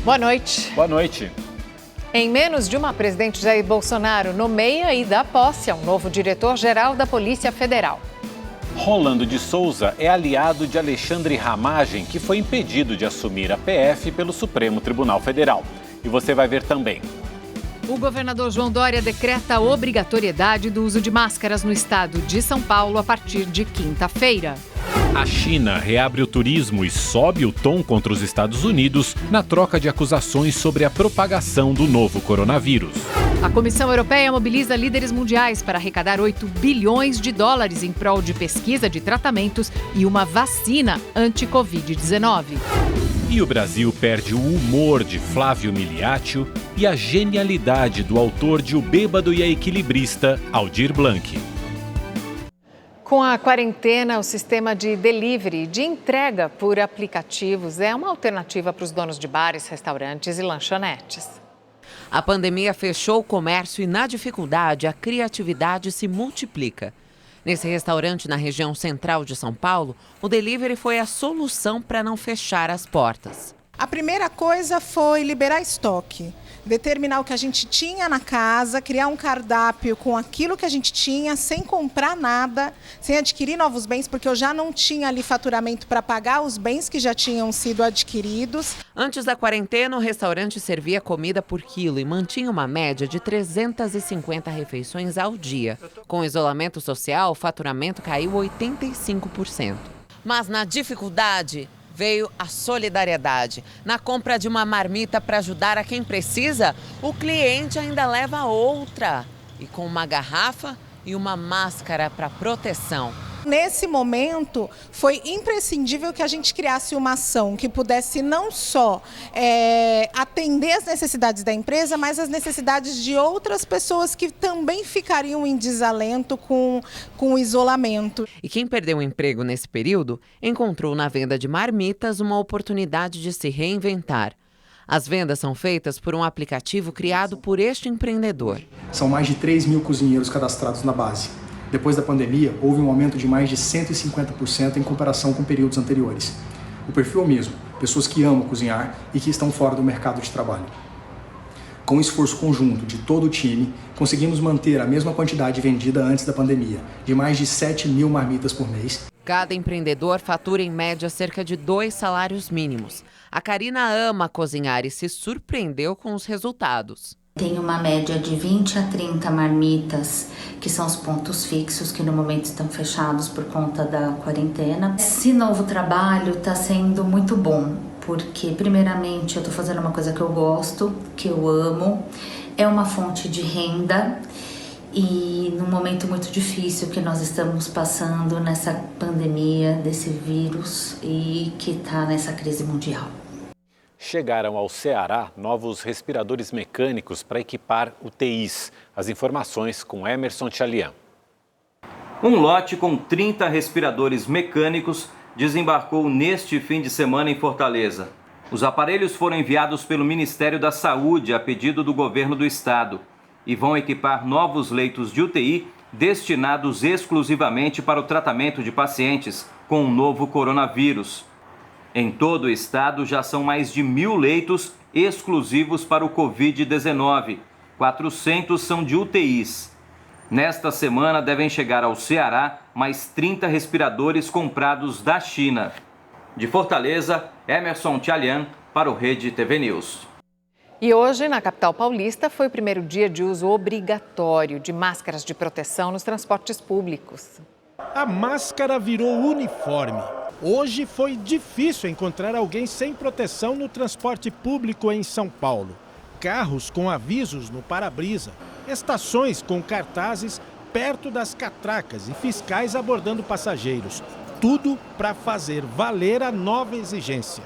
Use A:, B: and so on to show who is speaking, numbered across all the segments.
A: Boa noite.
B: Boa noite.
A: Em menos de uma, presidente Jair Bolsonaro nomeia e dá posse ao novo diretor-geral da Polícia Federal.
B: Rolando de Souza é aliado de Alexandre Ramagem, que foi impedido de assumir a PF pelo Supremo Tribunal Federal. E você vai ver também.
A: O governador João Dória decreta a obrigatoriedade do uso de máscaras no estado de São Paulo a partir de quinta-feira.
B: A China reabre o turismo e sobe o tom contra os Estados Unidos na troca de acusações sobre a propagação do novo coronavírus.
A: A Comissão Europeia mobiliza líderes mundiais para arrecadar 8 bilhões de dólares em prol de pesquisa de tratamentos e uma vacina anti-Covid-19.
B: E o Brasil perde o humor de Flávio Miliaccio e a genialidade do autor de O Bêbado e a Equilibrista, Aldir Blanc.
A: Com a quarentena, o sistema de delivery, de entrega por aplicativos, é uma alternativa para os donos de bares, restaurantes e lanchonetes.
C: A pandemia fechou o comércio e, na dificuldade, a criatividade se multiplica. Nesse restaurante na região central de São Paulo, o delivery foi a solução para não fechar as portas.
D: A primeira coisa foi liberar estoque, determinar o que a gente tinha na casa, criar um cardápio com aquilo que a gente tinha, sem comprar nada, sem adquirir novos bens, porque eu já não tinha ali faturamento para pagar os bens que já tinham sido adquiridos.
C: Antes da quarentena, o restaurante servia comida por quilo e mantinha uma média de 350 refeições ao dia. Com o isolamento social, o faturamento caiu 85%. Mas na dificuldade, veio a solidariedade. Na compra de uma marmita para ajudar a quem precisa, o cliente ainda leva outra. E com uma garrafa e uma máscara para proteção.
D: Nesse momento, foi imprescindível que a gente criasse uma ação que pudesse não só atender as necessidades da empresa, mas as necessidades de outras pessoas que também ficariam em desalento com o isolamento.
C: E quem perdeu o emprego nesse período encontrou na venda de marmitas uma oportunidade de se reinventar. As vendas são feitas por um aplicativo criado por este empreendedor.
E: São mais de 3 mil cozinheiros cadastrados na base. Depois da pandemia, houve um aumento de mais de 150% em comparação com períodos anteriores. O perfil é o mesmo, pessoas que amam cozinhar e que estão fora do mercado de trabalho. Com o esforço conjunto de todo o time, conseguimos manter a mesma quantidade vendida antes da pandemia, de mais de 7 mil marmitas por mês.
C: Cada empreendedor fatura em média cerca de 2 salários mínimos. A Karina ama cozinhar e se surpreendeu com os resultados.
F: Tem uma média de 20 a 30 marmitas, que são os pontos fixos, que no momento estão fechados por conta da quarentena. Esse novo trabalho está sendo muito bom, porque primeiramente eu estou fazendo uma coisa que eu gosto, que eu amo, é uma fonte de renda e num momento muito difícil que nós estamos passando nessa pandemia desse vírus e que está nessa crise mundial.
B: Chegaram ao Ceará novos respiradores mecânicos para equipar UTIs. As informações com Emerson Tchalian.
G: Um lote com 30 respiradores mecânicos desembarcou neste fim de semana em Fortaleza. Os aparelhos foram enviados pelo Ministério da Saúde a pedido do governo do estado e vão equipar novos leitos de UTI destinados exclusivamente para o tratamento de pacientes com o novo coronavírus. Em todo o estado já são mais de 1.000 leitos exclusivos para o Covid-19. 400 são de UTIs. Nesta semana devem chegar ao Ceará mais 30 respiradores comprados da China. De Fortaleza, Emerson Tchalian para o Rede TV News.
A: E hoje, na capital paulista, foi o primeiro dia de uso obrigatório de máscaras de proteção nos transportes públicos.
H: A máscara virou uniforme. Hoje foi difícil encontrar alguém sem proteção no transporte público em São Paulo. Carros com avisos no para-brisa, estações com cartazes perto das catracas e fiscais abordando passageiros. Tudo para fazer valer a nova exigência.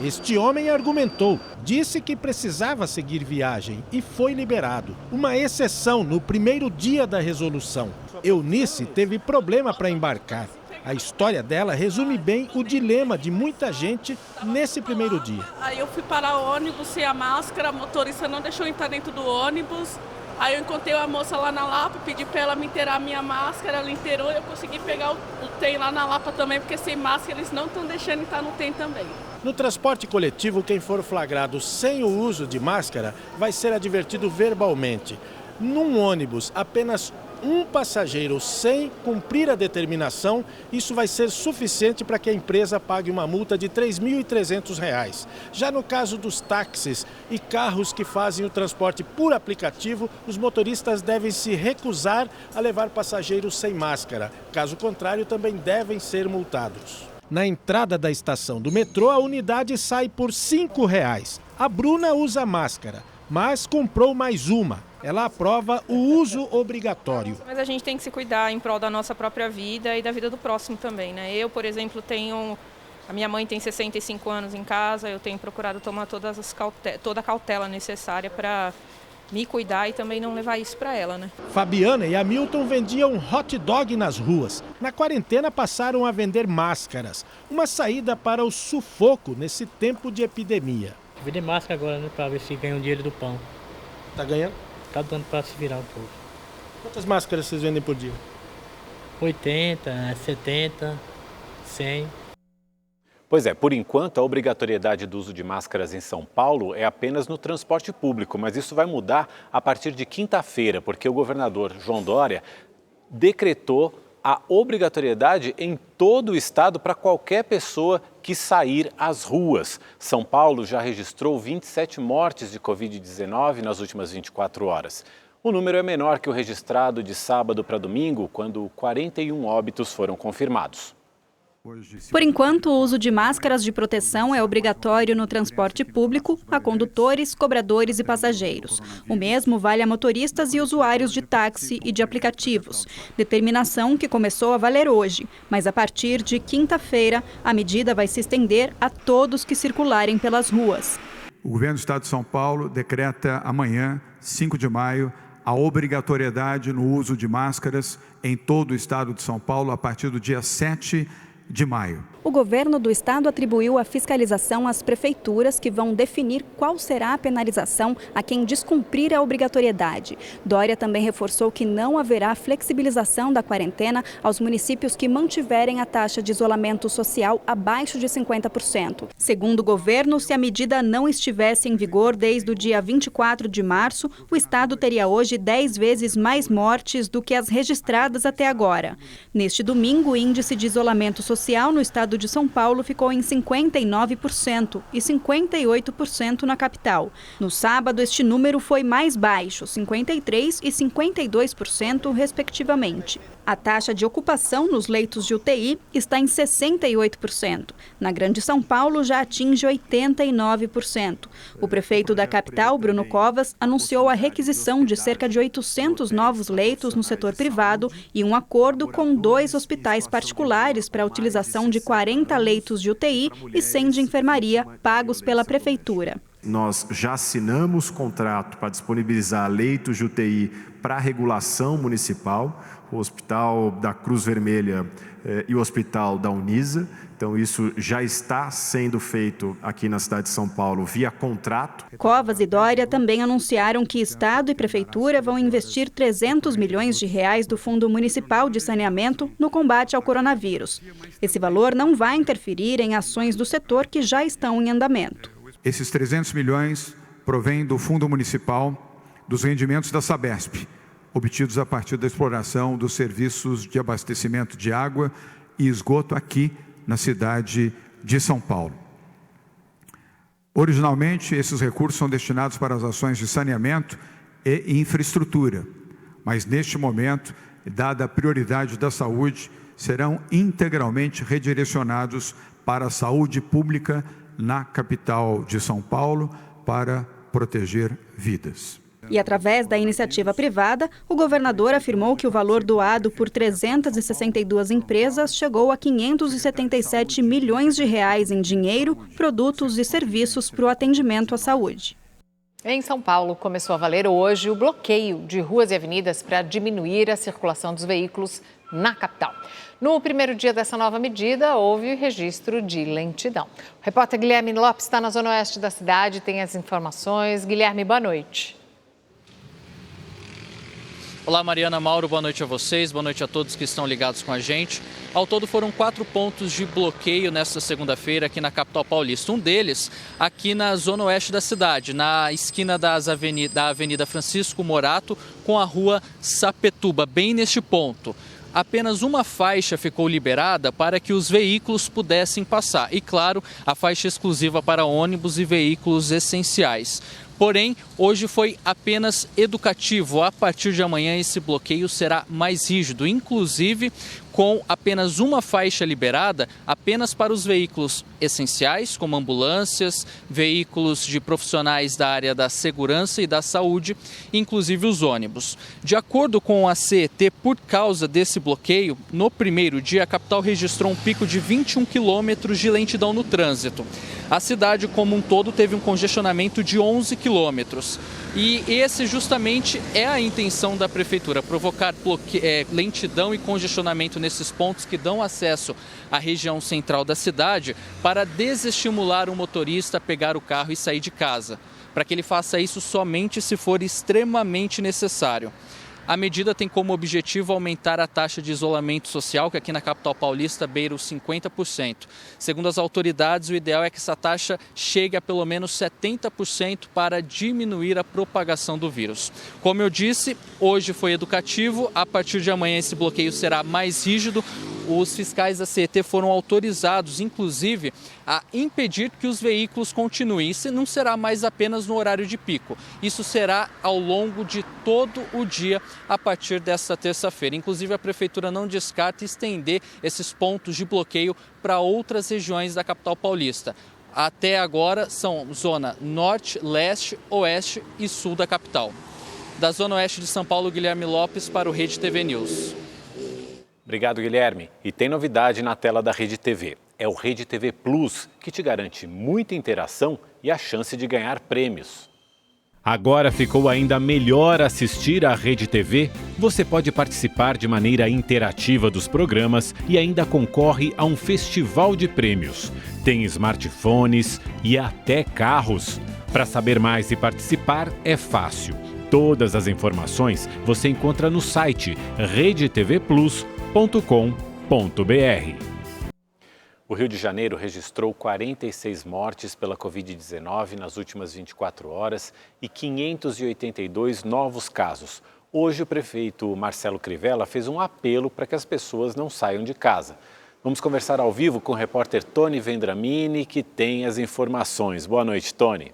H: Este homem argumentou, disse que precisava seguir viagem e foi liberado. Uma exceção no primeiro dia da resolução. Eunice teve problema para embarcar. A história dela resume bem o dilema de muita gente nesse primeiro dia.
I: Aí eu fui parar o ônibus sem a máscara, a motorista não deixou eu entrar dentro do ônibus Aí eu encontrei a moça lá na Lapa, pedi para ela me inteirar a minha máscara, ela inteirou e eu consegui pegar o trem lá na Lapa também, porque sem máscara eles não estão deixando entrar no trem também.
H: No transporte coletivo, quem for flagrado sem o uso de máscara vai ser advertido verbalmente. Num ônibus, apenas um passageiro sem cumprir a determinação, isso vai ser suficiente para que a empresa pague uma multa de R$ 3.300. Já no caso dos táxis e carros que fazem o transporte por aplicativo, os motoristas devem se recusar a levar passageiros sem máscara. Caso contrário, também devem ser multados. Na entrada da estação do metrô, a unidade sai por R$ 5,00. A Bruna usa máscara, mas comprou mais uma. Ela aprova o uso obrigatório.
J: Mas a gente tem que se cuidar em prol da nossa própria vida e da vida do próximo também, né? Eu, por exemplo, a minha mãe tem 65 anos em casa, eu tenho procurado tomar toda a cautela necessária para me cuidar e também não levar isso para ela, né?
H: Fabiana e Hamilton vendiam hot dog nas ruas. Na quarentena passaram a vender máscaras. Uma saída para o sufoco nesse tempo de epidemia.
K: Vender máscara agora, né, para ver se ganha um dinheiro do pão.
H: Tá ganhando?
K: Tá dando para se virar um pouco.
H: Quantas máscaras vocês vendem por dia?
K: 80, 70, 100.
B: Pois é, por enquanto a obrigatoriedade do uso de máscaras em São Paulo é apenas no transporte público, mas isso vai mudar a partir de quinta-feira, porque o governador João Dória decretou a obrigatoriedade em todo o estado para qualquer pessoa que sair às ruas. São Paulo já registrou 27 mortes de Covid-19 nas últimas 24 horas. O número é menor que o registrado de sábado para domingo, quando 41 óbitos foram confirmados.
L: Por enquanto, o uso de máscaras de proteção é obrigatório no transporte público a condutores, cobradores e passageiros. O mesmo vale a motoristas e usuários de táxi e de aplicativos. Determinação que começou a valer hoje, mas a partir de quinta-feira, a medida vai se estender a todos que circularem pelas ruas.
M: O governo do Estado de São Paulo decreta amanhã, 5 de maio, a obrigatoriedade no uso de máscaras em todo o Estado de São Paulo a partir do dia 7 de maio.
L: O governo do estado atribuiu a fiscalização às prefeituras, que vão definir qual será a penalização a quem descumprir a obrigatoriedade. Dória também reforçou que não haverá flexibilização da quarentena aos municípios que mantiverem a taxa de isolamento social abaixo de 50%. Segundo o governo, se a medida não estivesse em vigor desde o dia 24 de março, o estado teria hoje 10 vezes mais mortes do que as registradas até agora. Neste domingo, o índice de isolamento social no estado de São Paulo ficou em 59% e 58% na capital. No sábado, este número foi mais baixo, 53% e 52%, respectivamente. A taxa de ocupação nos leitos de UTI está em 68%. Na Grande São Paulo, já atinge 89%. O prefeito da capital, Bruno Covas, anunciou a requisição de cerca de 800 novos leitos no setor privado e um acordo com 2 hospitais particulares para a utilização de 40 leitos de UTI e 100 de enfermaria, pagos pela prefeitura.
N: Nós já assinamos contrato para disponibilizar leitos de UTI para a regulação municipal, o Hospital da Cruz Vermelha e o Hospital da Unisa. Então, isso já está sendo feito aqui na cidade de São Paulo via contrato.
L: Covas e Dória também anunciaram que Estado e Prefeitura vão investir 300 milhões de reais do Fundo Municipal de Saneamento no combate ao coronavírus. Esse valor não vai interferir em ações do setor que já estão em andamento.
M: Esses 300 milhões provêm do Fundo Municipal dos rendimentos da Sabesp, obtidos a partir da exploração dos serviços de abastecimento de água e esgoto aqui na cidade de São Paulo. Originalmente, esses recursos são destinados para as ações de saneamento e infraestrutura, mas neste momento, dada a prioridade da saúde, serão integralmente redirecionados para a saúde pública na capital de São Paulo para proteger vidas.
L: E através da iniciativa privada, o governador afirmou que o valor doado por 362 empresas chegou a 577 milhões de reais em dinheiro, produtos e serviços para o atendimento à saúde.
A: Em São Paulo, começou a valer hoje o bloqueio de ruas e avenidas para diminuir a circulação dos veículos na capital. No primeiro dia dessa nova medida, houve registro de lentidão. O repórter Guilherme Lopes está na zona oeste da cidade e tem as informações. Guilherme, boa noite.
O: Olá, Mariana, Mauro, boa noite a vocês, boa noite a todos que estão ligados com a gente. Ao todo foram 4 pontos de bloqueio nesta segunda-feira aqui na capital paulista. Um deles aqui na zona oeste da cidade, na esquina da Avenida Francisco Morato com a rua Sapetuba, bem neste ponto. Apenas uma faixa ficou liberada para que os veículos pudessem passar. E, claro, a faixa exclusiva para ônibus e veículos essenciais. Porém, hoje foi apenas educativo. A partir de amanhã, esse bloqueio será mais rígido, inclusive com apenas uma faixa liberada apenas para os veículos essenciais, como ambulâncias, veículos de profissionais da área da segurança e da saúde, inclusive os ônibus. De acordo com a CET, por causa desse bloqueio, no primeiro dia a capital registrou um pico de 21 quilômetros de lentidão no trânsito. A cidade como um todo teve um congestionamento de 11 quilômetros. E esse justamente é a intenção da prefeitura, provocar lentidão e congestionamento nesses pontos que dão acesso à região central da cidade para desestimular o motorista a pegar o carro e sair de casa, para que ele faça isso somente se for extremamente necessário. A medida tem como objetivo aumentar a taxa de isolamento social, que aqui na capital paulista beira os 50%. Segundo as autoridades, o ideal é que essa taxa chegue a pelo menos 70% para diminuir a propagação do vírus. Como eu disse, hoje foi educativo, a partir de amanhã esse bloqueio será mais rígido. Os fiscais da CET foram autorizados, inclusive, a impedir que os veículos continuem. Isso não será mais apenas no horário de pico. Isso será ao longo de todo o dia, a partir desta terça-feira. Inclusive, a Prefeitura não descarta estender esses pontos de bloqueio para outras regiões da capital paulista. Até agora são zona norte, leste, oeste e sul da capital. Da zona oeste de São Paulo, Guilherme Lopes para o Rede TV News.
B: Obrigado, Guilherme. E tem novidade na tela da Rede TV. É o Rede TV Plus, que te garante muita interação e a chance de ganhar prêmios. Agora ficou ainda melhor assistir à Rede TV. Você pode participar de maneira interativa dos programas e ainda concorre a um festival de prêmios. Tem smartphones e até carros. Para saber mais e participar é fácil. Todas as informações você encontra no site redetvplus.com.br. O Rio de Janeiro registrou 46 mortes pela Covid-19 nas últimas 24 horas e 582 novos casos. Hoje o prefeito Marcelo Crivella fez um apelo para que as pessoas não saiam de casa. Vamos conversar ao vivo com o repórter Tony Vendramini, que tem as informações. Boa noite, Tony.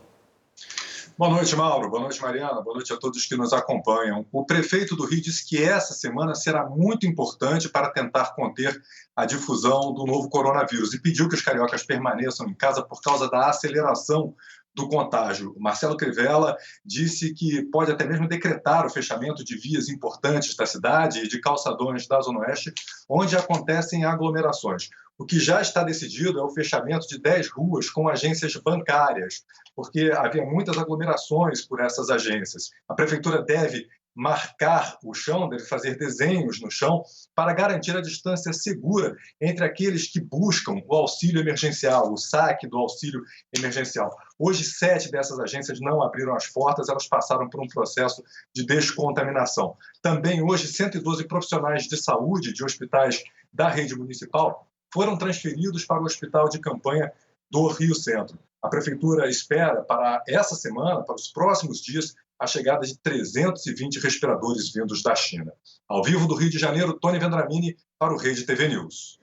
P: Boa noite, Mauro. Boa noite, Mariana. Boa noite a todos que nos acompanham. O prefeito do Rio disse que essa semana será muito importante para tentar conter a difusão do novo coronavírus e pediu que os cariocas permaneçam em casa por causa da aceleração do contágio. Marcelo Crivella disse que pode até mesmo decretar o fechamento de vias importantes da cidade e de calçadões da Zona Oeste, onde acontecem aglomerações. O que já está decidido é o fechamento de 10 ruas com agências bancárias, porque havia muitas aglomerações por essas agências. A prefeitura deve marcar o chão, deve fazer desenhos no chão para garantir a distância segura entre aqueles que buscam o auxílio emergencial, o saque do auxílio emergencial. Hoje, 7 dessas agências não abriram as portas, elas passaram por um processo de descontaminação. Também hoje, 112 profissionais de saúde de hospitais da rede municipal foram transferidos para o hospital de campanha do Rio Centro. A prefeitura espera para essa semana, para os próximos dias, a chegada de 320 respiradores vindos da China. Ao vivo do Rio de Janeiro, Tony Vendramini para o Rede TV News.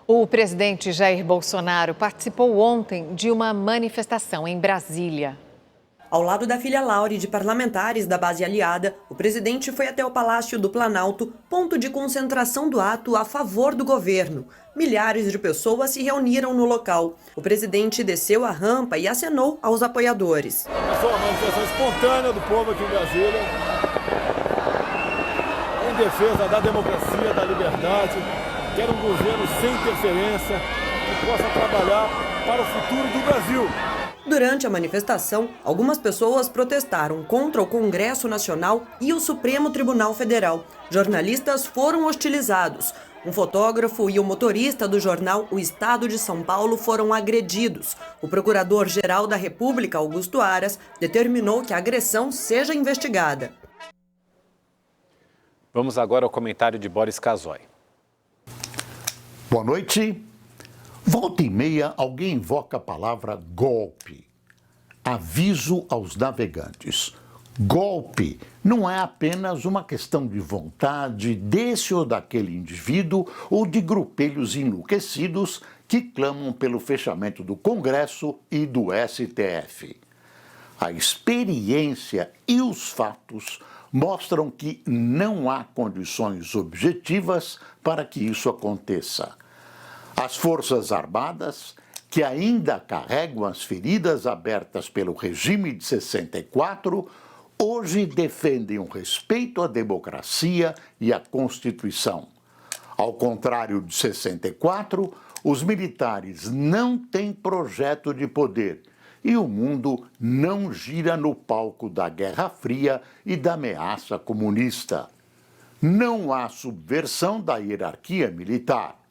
A: O presidente Jair Bolsonaro participou ontem de uma manifestação em Brasília.
Q: Ao lado da filha Laura e de parlamentares da base aliada, o presidente foi até o Palácio do Planalto, ponto de concentração do ato a favor do governo. Milhares de pessoas se reuniram no local. O presidente desceu a rampa e acenou aos apoiadores.
R: É só uma manifestação espontânea do povo aqui em Brasília, em defesa da democracia, da liberdade. Quero um governo sem interferência, que possa trabalhar para o futuro do Brasil.
Q: Durante a manifestação, algumas pessoas protestaram contra o Congresso Nacional e o Supremo Tribunal Federal. Jornalistas foram hostilizados. Um fotógrafo e o motorista do jornal O Estado de São Paulo foram agredidos. O Procurador-Geral da República, Augusto Aras, determinou que a agressão seja investigada.
B: Vamos agora ao comentário de Boris Casoy.
S: Boa noite. Volta e meia, alguém invoca a palavra golpe. Aviso aos navegantes. Golpe não é apenas uma questão de vontade desse ou daquele indivíduo ou de grupelhos enlouquecidos que clamam pelo fechamento do Congresso e do STF. A experiência e os fatos mostram que não há condições objetivas para que isso aconteça. As Forças Armadas, que ainda carregam as feridas abertas pelo regime de 64, hoje defendem o respeito à democracia e à Constituição. Ao contrário de 64, os militares não têm projeto de poder e o mundo não gira no palco da Guerra Fria e da ameaça comunista. Não há subversão da hierarquia militar.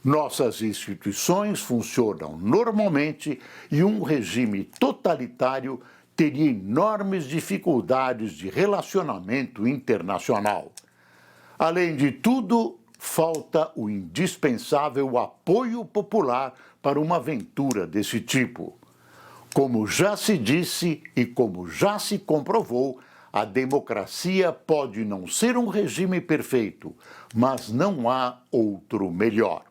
S: Nossas instituições funcionam normalmente e um regime totalitário teria enormes dificuldades de relacionamento internacional. Além de tudo, falta o indispensável apoio popular para uma aventura desse tipo. Como já se disse e como já se comprovou, a democracia pode não ser um regime perfeito, mas não há outro melhor.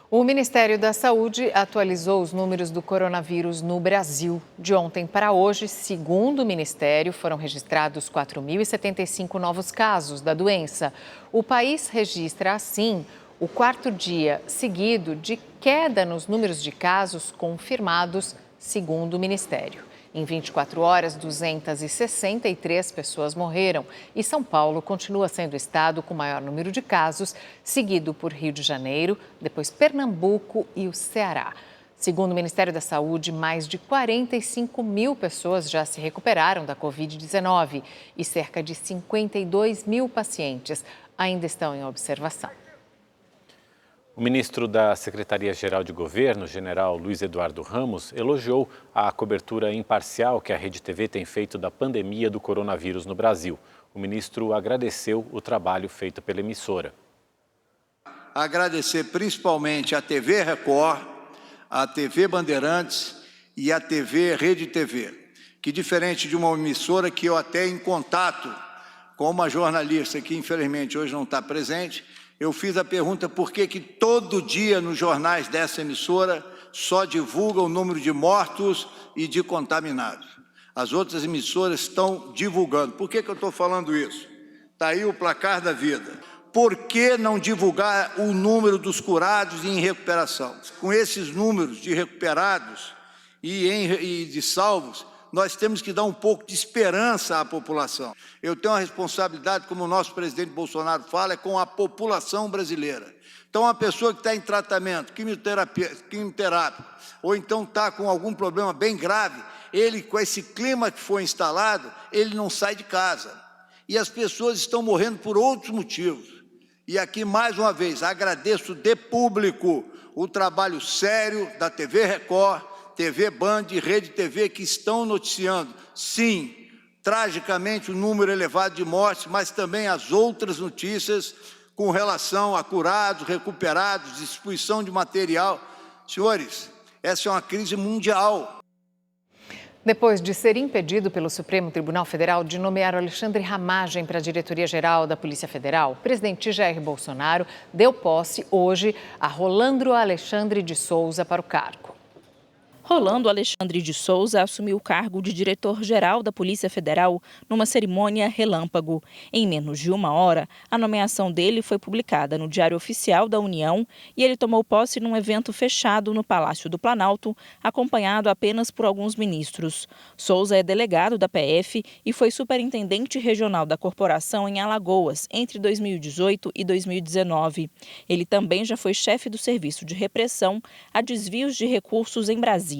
A: O Ministério da Saúde atualizou os números do coronavírus no Brasil. De ontem para hoje, segundo o Ministério, foram registrados 4.075 novos casos da doença. O país registra, assim, o quarto dia seguido de queda nos números de casos confirmados, segundo o Ministério. Em 24 horas, 263 pessoas morreram e São Paulo continua sendo o estado com maior número de casos, seguido por Rio de Janeiro, depois Pernambuco e o Ceará. Segundo o Ministério da Saúde, mais de 45 mil pessoas já se recuperaram da Covid-19 e cerca de 52 mil pacientes ainda estão em observação.
B: O ministro da Secretaria-Geral de Governo, general Luiz Eduardo Ramos, elogiou a cobertura imparcial que a Rede TV tem feito da pandemia do coronavírus no Brasil. O ministro agradeceu o trabalho feito pela emissora.
T: Agradecer principalmente à TV Record, à TV Bandeirantes e à TV Rede TV, que diferente de uma emissora que eu até em contato com uma jornalista que infelizmente hoje não está presente, eu fiz a pergunta por que todo dia nos jornais dessa emissora só divulga o número de mortos e de contaminados. As outras emissoras estão divulgando. Por que eu estou falando isso? Está aí o placar da vida. Por que não divulgar o número dos curados e em recuperação? Com esses números de recuperados e de salvos, nós temos que dar um pouco de esperança à população. Eu tenho uma responsabilidade, como o nosso presidente Bolsonaro fala, é com a população brasileira. Então, uma pessoa que está em tratamento, quimioterapia, ou então está com algum problema bem grave, ele, com esse clima que foi instalado, ele não sai de casa. E as pessoas estão morrendo por outros motivos. E aqui, mais uma vez, agradeço de público o trabalho sério da TV Record, TV Band e Rede TV, que estão noticiando, sim, tragicamente, o número elevado de mortes, mas também as outras notícias com relação a curados, recuperados, distribuição de material. Senhores, essa é uma crise mundial.
A: Depois de ser impedido pelo Supremo Tribunal Federal de nomear Alexandre Ramagem para a diretoria-geral da Polícia Federal, o presidente Jair Bolsonaro deu posse hoje a Rolando Alexandre de Souza para o cargo.
U: Rolando Alexandre de Souza assumiu o cargo de diretor-geral da Polícia Federal numa cerimônia relâmpago. Em menos de uma hora, a nomeação dele foi publicada no Diário Oficial da União e ele tomou posse num evento fechado no Palácio do Planalto, acompanhado apenas por alguns ministros. Souza é delegado da PF e foi superintendente regional da corporação em Alagoas entre 2018 e 2019. Ele também já foi chefe do Serviço de Repressão a Desvios de Recursos em Brasília.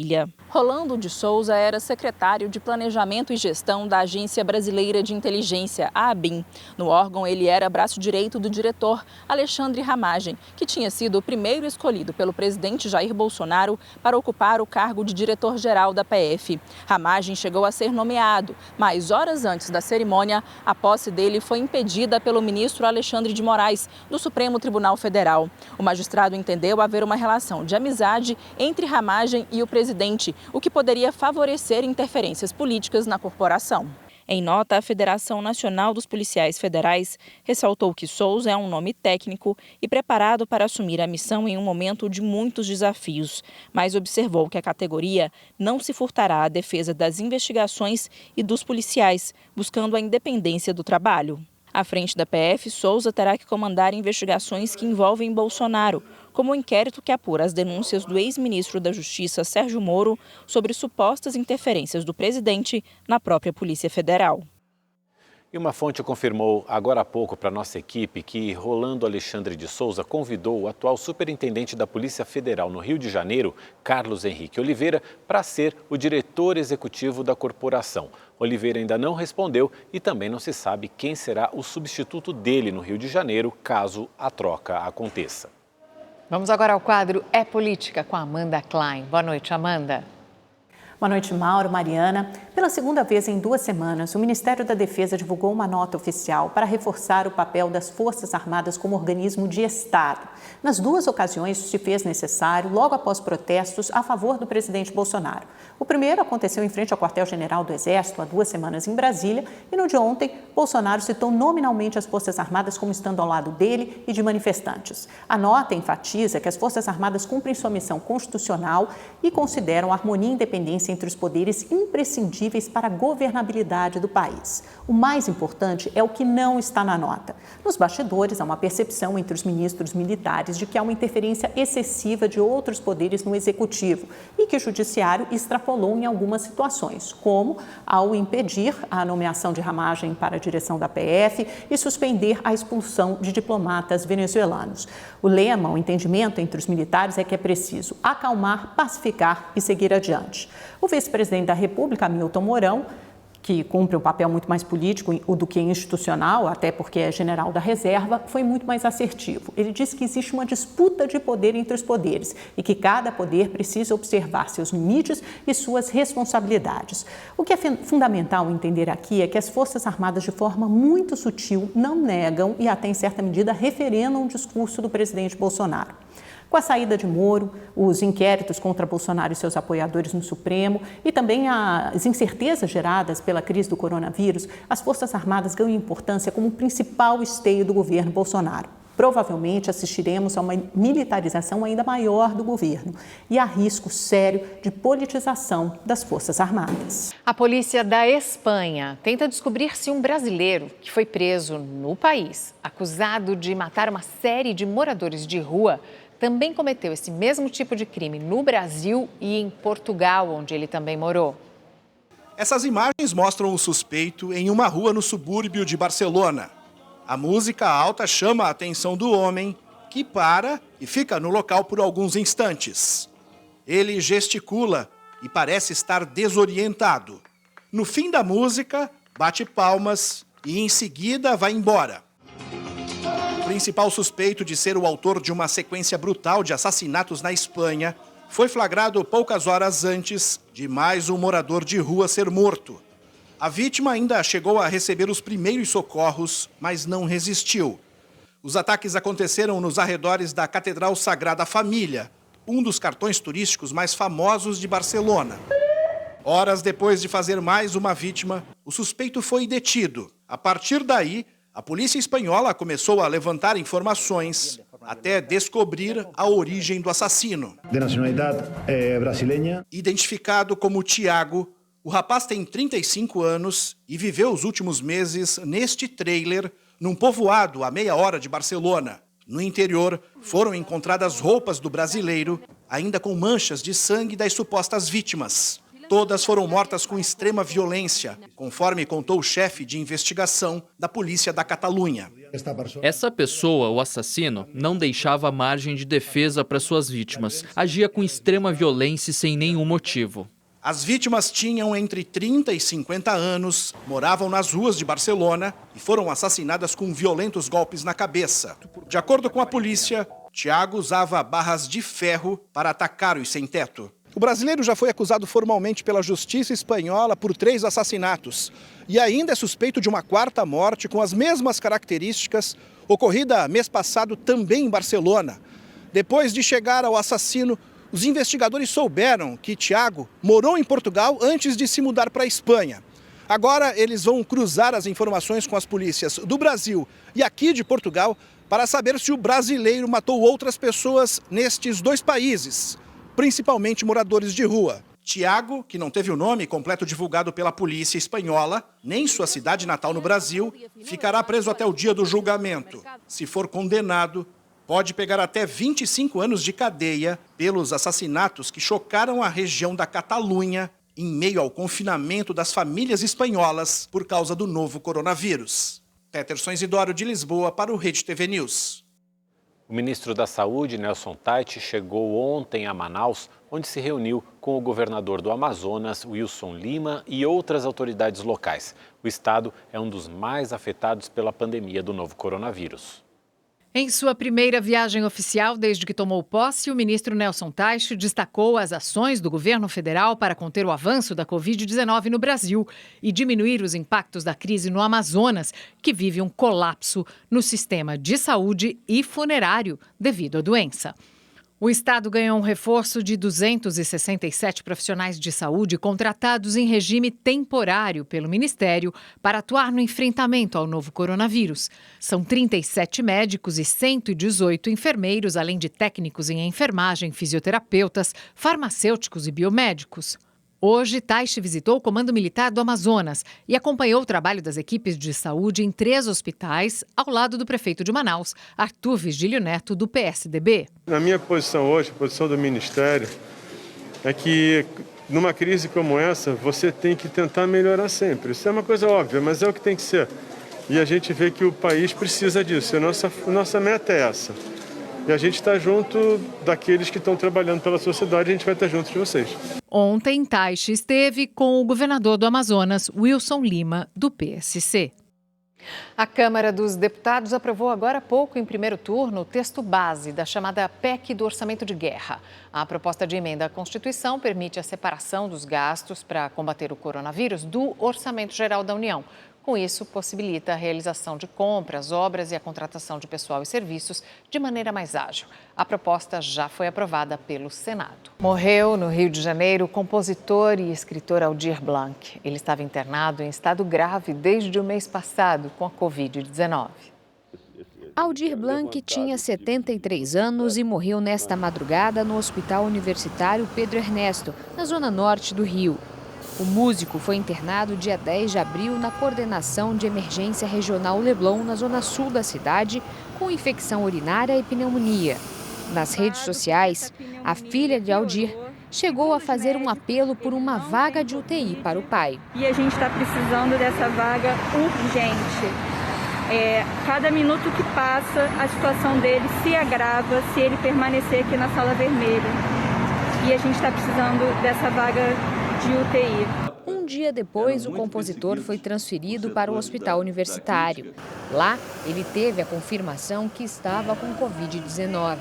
U: Rolando de Souza era secretário de Planejamento e Gestão da Agência Brasileira de Inteligência, a ABIN. No órgão, ele era braço direito do diretor Alexandre Ramagem, que tinha sido o primeiro escolhido pelo presidente Jair Bolsonaro para ocupar o cargo de diretor-geral da PF. Ramagem chegou a ser nomeado, mas horas antes da cerimônia, a posse dele foi impedida pelo ministro Alexandre de Moraes, do Supremo Tribunal Federal. O magistrado entendeu haver uma relação de amizade entre Ramagem e o presidente, o que poderia favorecer interferências políticas na corporação. Em nota, a Federação Nacional dos Policiais Federais ressaltou que Souza é um nome técnico e preparado para assumir a missão em um momento de muitos desafios, mas observou que a categoria não se furtará à defesa das investigações e dos policiais, buscando a independência do trabalho. À frente da PF, Souza terá que comandar investigações que envolvem Bolsonaro, como o inquérito que apura as denúncias do ex-ministro da Justiça, Sérgio Moro, sobre supostas interferências do presidente na própria Polícia Federal.
B: E uma fonte confirmou agora há pouco para a nossa equipe que Rolando Alexandre de Souza convidou o atual superintendente da Polícia Federal no Rio de Janeiro, Carlos Henrique Oliveira, para ser o diretor executivo da corporação. Oliveira ainda não respondeu e também não se sabe quem será o substituto dele no Rio de Janeiro, caso a troca aconteça.
A: Vamos agora ao quadro É Política com a Amanda Klein. Boa noite, Amanda.
D: Boa noite, Mauro, Mariana. Pela segunda vez em 2 semanas, o Ministério da Defesa divulgou uma nota oficial para reforçar o papel das Forças Armadas como organismo de Estado. Nas 2 ocasiões, se fez necessário logo após protestos a favor do presidente Bolsonaro. O primeiro aconteceu em frente ao quartel-general do Exército há 2 semanas em Brasília e no de ontem, Bolsonaro citou nominalmente as Forças Armadas como estando ao lado dele e de manifestantes. A nota enfatiza que as Forças Armadas cumprem sua missão constitucional e consideram a harmonia e independência entre os poderes imprescindíveis para a governabilidade do país. O mais importante é o que não está na nota. Nos bastidores, há uma percepção entre os ministros militares de que há uma interferência excessiva de outros poderes no executivo e que o judiciário extrapolou em algumas situações, como ao impedir a nomeação de Ramagem para a direção da PF e suspender a expulsão de diplomatas venezuelanos. O lema, o entendimento entre os militares é que é preciso acalmar, pacificar e seguir adiante. O vice-presidente da República, Hamilton Mourão, que cumpre um papel muito mais político do que institucional, até porque é general da reserva, foi muito mais assertivo. Ele disse que existe uma disputa de poder entre os poderes e que cada poder precisa observar seus limites e suas responsabilidades. O que é fundamental entender aqui é que as Forças Armadas, de forma muito sutil, não negam e até em certa medida referendam o discurso do presidente Bolsonaro. Com a saída de Moro, os inquéritos contra Bolsonaro e seus apoiadores no Supremo e também as incertezas geradas pela crise do coronavírus, as Forças Armadas ganham importância como principal esteio do governo Bolsonaro. Provavelmente assistiremos a uma militarização ainda maior do governo e há risco sério de politização das Forças Armadas.
A: A polícia da Espanha tenta descobrir se um brasileiro que foi preso no país, acusado de matar uma série de moradores de rua, também cometeu esse mesmo tipo de crime no Brasil e em Portugal, onde ele também morou.
V: Essas imagens mostram o suspeito em uma rua no subúrbio de Barcelona. A música alta chama a atenção do homem, que para e fica no local por alguns instantes. Ele gesticula e parece estar desorientado. No fim da música, bate palmas e em seguida vai embora. O principal suspeito de ser o autor de uma sequência brutal de assassinatos na Espanha foi flagrado poucas horas antes de mais um morador de rua ser morto. A vítima ainda chegou a receber os primeiros socorros, mas não resistiu. Os ataques aconteceram nos arredores da Catedral Sagrada Família, um dos cartões turísticos mais famosos de Barcelona. Horas depois de fazer mais uma vítima, o suspeito foi detido. A partir daí, a polícia espanhola começou a levantar informações até descobrir a origem do assassino.
W: De nacionalidade brasileira.
V: Identificado como Tiago, o rapaz tem 35 anos e viveu os últimos meses neste trailer, num povoado a meia hora de Barcelona. No interior, foram encontradas roupas do brasileiro, ainda com manchas de sangue das supostas vítimas. Todas foram mortas com extrema violência, conforme contou o chefe de investigação da polícia da Catalunha.
O: Essa pessoa, o assassino, não deixava margem de defesa para suas vítimas. Agia com extrema violência e sem nenhum motivo.
V: As vítimas tinham entre 30 e 50 anos, moravam nas ruas de Barcelona e foram assassinadas com violentos golpes na cabeça. De acordo com a polícia, Thiago usava barras de ferro para atacar os sem-teto. O brasileiro já foi acusado formalmente pela justiça espanhola por 3 assassinatos e ainda é suspeito de uma 4ª morte com as mesmas características, ocorrida mês passado também em Barcelona. Depois de chegar ao assassino, os investigadores souberam que Thiago morou em Portugal antes de se mudar para a Espanha. Agora eles vão cruzar as informações com as polícias do Brasil e aqui de Portugal para saber se o brasileiro matou outras pessoas nestes 2 países, principalmente moradores de rua. Thiago, que não teve o nome completo divulgado pela polícia espanhola, nem sua cidade natal no Brasil, ficará preso até o dia do julgamento. Se for condenado, pode pegar até 25 anos de cadeia pelos assassinatos que chocaram a região da Catalunha em meio ao confinamento das famílias espanholas por causa do novo coronavírus. Peterson Isidoro, de Lisboa, para o Rede TV News.
B: O ministro da Saúde, Nelson Taichi, chegou ontem a Manaus, onde se reuniu com o governador do Amazonas, Wilson Lima, e outras autoridades locais. O estado é um dos mais afetados pela pandemia do novo coronavírus.
A: Em sua primeira viagem oficial desde que tomou posse, o ministro Nelson Taichi destacou as ações do governo federal para conter o avanço da Covid-19 no Brasil e diminuir os impactos da crise no Amazonas, que vive um colapso no sistema de saúde e funerário devido à doença. O estado ganhou um reforço de 267 profissionais de saúde contratados em regime temporário pelo Ministério para atuar no enfrentamento ao novo coronavírus. São 37 médicos e 118 enfermeiros, além de técnicos em enfermagem, fisioterapeutas, farmacêuticos e biomédicos. Hoje, Taichi visitou o Comando Militar do Amazonas e acompanhou o trabalho das equipes de saúde em 3 hospitais, ao lado do prefeito de Manaus, Arthur Vigílio Neto, do PSDB.
C: A minha posição hoje, a posição do Ministério, é que numa crise como essa, você tem que tentar melhorar sempre. Isso é uma coisa óbvia, mas é o que tem que ser. E a gente vê que o país precisa disso, e a nossa meta é essa. E a gente está junto daqueles que estão trabalhando pela sociedade, a gente vai estar junto de vocês.
A: Ontem, Taichi esteve com o governador do Amazonas, Wilson Lima, do PSC. A Câmara dos Deputados aprovou agora há pouco, em primeiro turno, o texto base da chamada PEC do Orçamento de Guerra. A proposta de emenda à Constituição permite a separação dos gastos para combater o coronavírus do Orçamento Geral da União. Com isso, possibilita a realização de compras, obras e a contratação de pessoal e serviços de maneira mais ágil. A proposta já foi aprovada pelo Senado. Morreu no Rio de Janeiro o compositor e escritor Aldir Blanc. Ele estava internado em estado grave desde o mês passado com a Covid-19.
E: Aldir Blanc tinha 73 anos e morreu nesta madrugada no Hospital Universitário Pedro Ernesto, na zona norte do Rio. O músico foi internado dia 10 de abril na Coordenação de Emergência Regional Leblon, na zona sul da cidade, com infecção urinária e pneumonia. Nas redes sociais, a filha de Aldir chegou a fazer um apelo por uma vaga de UTI para o pai.
F: E a gente está precisando dessa vaga urgente. Cada minuto que passa, a situação dele se agrava se ele permanecer aqui na sala vermelha. E a gente está precisando dessa vaga de UTI.
E: Um dia depois, o compositor foi transferido para o hospital universitário. Lá, ele teve a confirmação que estava com Covid-19.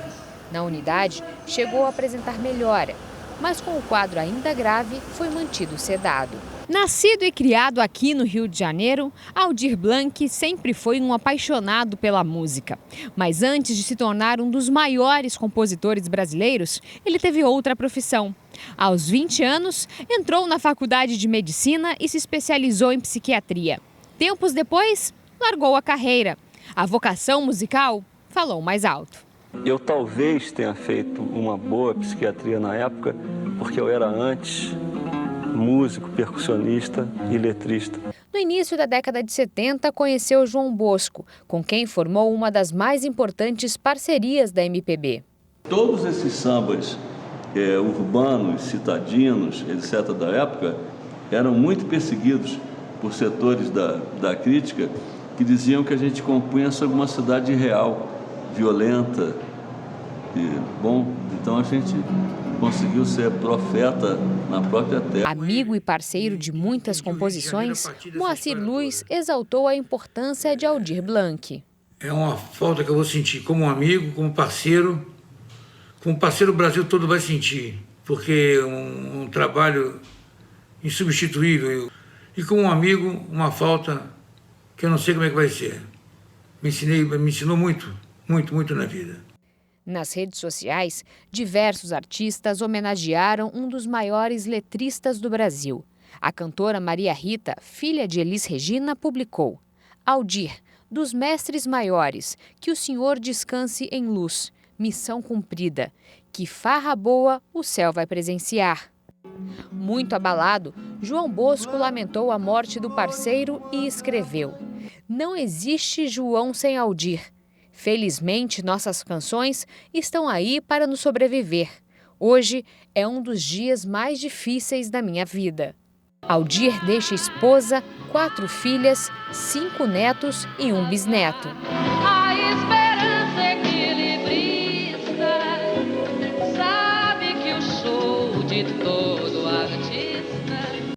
E: Na unidade, chegou a apresentar melhora, mas com o quadro ainda grave, foi mantido sedado. Nascido e criado aqui no Rio de Janeiro, Aldir Blanc sempre foi um apaixonado pela música. Mas antes de se tornar um dos maiores compositores brasileiros, ele teve outra profissão. Aos 20 anos, entrou na faculdade de medicina e se especializou em psiquiatria. Tempos depois, largou a carreira. A vocação musical falou mais alto.
X: Eu talvez tenha feito uma boa psiquiatria na época, porque eu era antes músico, percussionista e letrista.
E: No início da década de 70, conheceu João Bosco, com quem formou uma das mais importantes parcerias da MPB.
X: Todos esses sambas urbanos, citadinos, etc. da época, eram muito perseguidos por setores da crítica que diziam que a gente compunha sobre uma cidade real, violenta. Então a gente conseguiu ser profeta na própria terra.
E: Amigo e parceiro de muitas composições, Moacir Luz exaltou a importância de Aldir Blanc.
G: É uma falta que eu vou sentir como um amigo, como parceiro o Brasil todo vai sentir, porque é um trabalho insubstituível. E como um amigo, uma falta que eu não sei como é que vai ser. Me ensinou muito, muito, muito na vida.
E: Nas redes sociais, diversos artistas homenagearam um dos maiores letristas do Brasil. A cantora Maria Rita, filha de Elis Regina, publicou: Aldir, dos mestres maiores, que o senhor descanse em luz, missão cumprida, que farra boa o céu vai presenciar. Muito abalado, João Bosco lamentou a morte do parceiro e escreveu: Não existe João sem Aldir. Felizmente, nossas canções estão aí para nos sobreviver. Hoje é um dos dias mais difíceis da minha vida. Aldir deixa esposa, 4 filhas, 5 netos e 1 bisneto.
H: A esperança equilibrista sabe que eu sou de todo artista.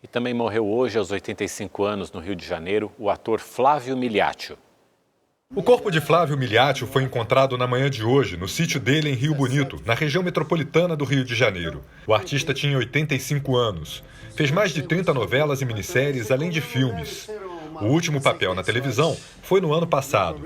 B: E também morreu hoje, aos 85 anos, no Rio de Janeiro, o ator Flávio Miliaccio.
I: O corpo de Flávio Miliaccio foi encontrado na manhã de hoje, no sítio dele em Rio Bonito, na região metropolitana do Rio de Janeiro. O artista tinha 85 anos. Fez mais de 30 novelas e minisséries, além de filmes. O último papel na televisão foi no ano passado.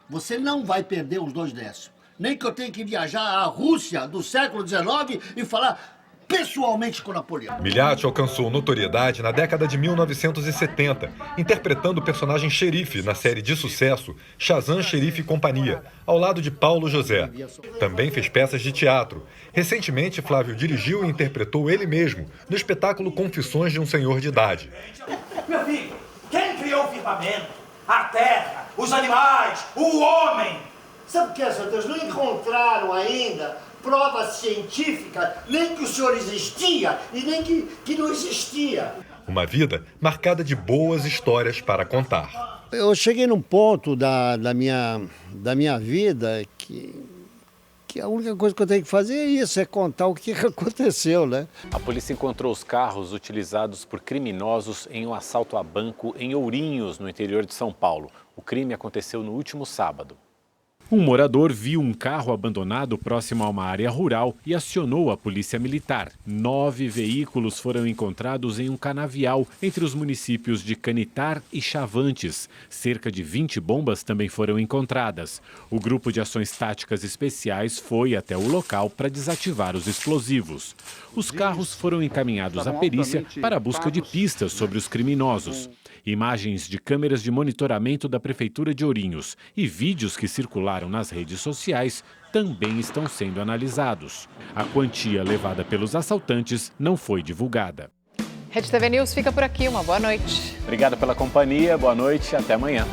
J: Você não vai perder os 2 décimos. Nem que eu tenha que viajar à Rússia do século XIX e falar pessoalmente com Napoleão.
I: Miliaccio alcançou notoriedade na década de 1970, interpretando o personagem xerife na série de sucesso Shazam, Xerife e Companhia, ao lado de Paulo José. Também fez peças de teatro. Recentemente, Flávio dirigiu e interpretou ele mesmo no espetáculo Confissões de um Senhor de Idade.
Y: Meu filho, quem criou o firmamento, a terra, os animais, o homem?
J: Sabe o que é, seu Deus? Não encontraram ainda prova científica, nem que o senhor existia e nem que não existia.
I: Uma vida marcada de boas histórias para contar.
J: Eu cheguei num ponto da minha vida que a única coisa que eu tenho que fazer é isso, é contar o que aconteceu, né?
B: A polícia encontrou os carros utilizados por criminosos em um assalto a banco em Ourinhos, no interior de São Paulo. O crime aconteceu no último sábado.
Z: Um morador viu um carro abandonado próximo a uma área rural e acionou a polícia militar. 9 veículos foram encontrados em um canavial entre os municípios de Canitar e Chavantes. Cerca de 20 bombas também foram encontradas. O grupo de ações táticas especiais foi até o local para desativar os explosivos. Os carros foram encaminhados à perícia para a busca de pistas sobre os criminosos. Imagens de câmeras de monitoramento da Prefeitura de Ourinhos e vídeos que circularam nas redes sociais também estão sendo analisados. A quantia levada pelos assaltantes não foi divulgada.
A: Rede TV News fica por aqui. Uma boa noite.
B: Obrigado pela companhia, boa noite e até amanhã.